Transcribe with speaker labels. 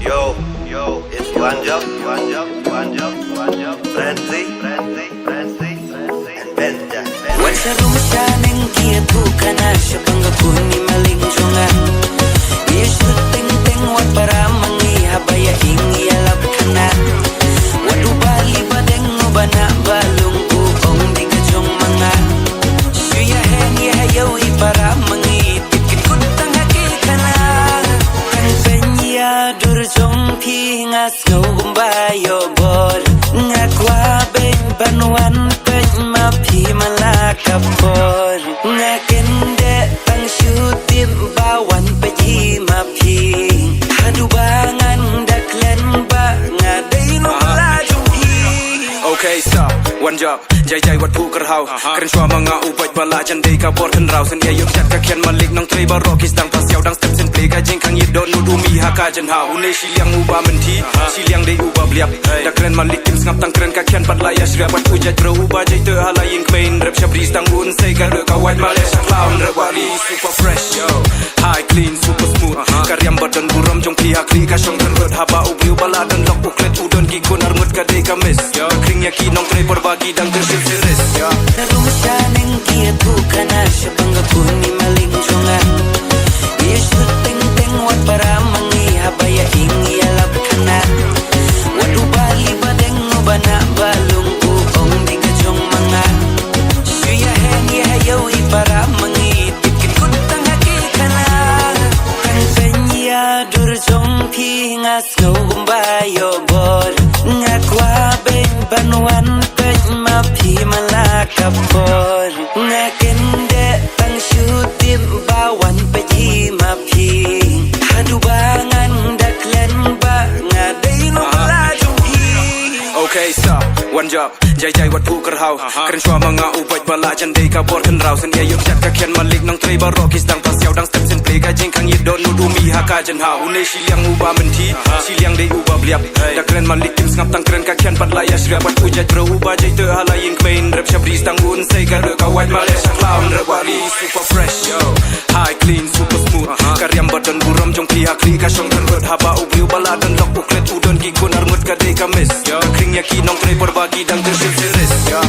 Speaker 1: It's Wanjop, Frenzy, and Benja.
Speaker 2: What's a room shining here to Kanasha Bangapuni Malik Jungan? Is the thing what Paramangi Habaya Hingi Alapkana? What do Bali Badeng Bana Balungu Ong Dingajong Manga? Suya Henny Hayo Paramangi Tikin Kutangaki Kana Kan Penya Durjong Pingas No Gumbayo Bol Ngakwa Ben Banuan Ben Mapi Malakapol Ngakende Tang Syutim Bawan Peji Mapi Hadubangan Daklen Ba Ngadai Numalajung
Speaker 3: Okay, stop. Wanjop, jai wat puker hau. Keren shua manga ubat bala jandai ka bor kan rau. Sen dia yuk jat ka kian Malik nang tray barokis dang pas yaw dang step sen play ka jing kang yidon nudumi haka jan hau. Une siliang uba menti, siliang dei uba bliap. Da keren Malik kim ngap tang keren ka kian pat laya shria bat ujat bro uba jai te halayin kmain rap shabris tang un say ka ka white Malaysia clown rap wali super fresh yo. High clean super smooth. Karyam badan buram jong pihak li ka shong dan rot haba ubriu bala dan lok uklet udon ki kun armut ka dei ka miss. Yo kring ki nong tray berbagi dan tersiris ya.
Speaker 2: Room shining here to Kanasha Bangapuni Malik Jungan. Is the thing what Paramangi Habaya Hingi Alapkana? What do Bali Badeng Bana Balungu Ong Dingajong Manga? Suya Henny Hayo Paramangi Tikin Kutangaki Kana Kan Penya Durjong Pingas No Gumbayo Bol Ngakwa Ben Banuan Ben Mapi Malakapol Ngakende Tang Syutim Bawan Peji Mapi Hadubangan Daklen Ba Ngadai Numalajung
Speaker 3: Okay, stop. Wanjop, jai wat puker hau. Keren shua manga ubat bala jandai ka bor kan rau. Sen dia yuk jat ka kian Malik nang tray barokis dang pas yaw dang step sen play ka jing kang yidon nudumi haka jan hau. Une siliang uba menti, siliang dei uba bliap. Da keren Malik kim ngap tang keren ka kian pat laya shria bat ujat bro uba jai te halayin kmain rap shabris tang un say ka ka white Malaysia clown rap wali super fresh yo. High clean super smooth. Karyam badan buram jong pihak li ka shong dan rot haba ubriu bala dan lok uklet udon ki kun armut ka dei ka miss. Yo kring ki nong tray berbagi dan tersiris ya.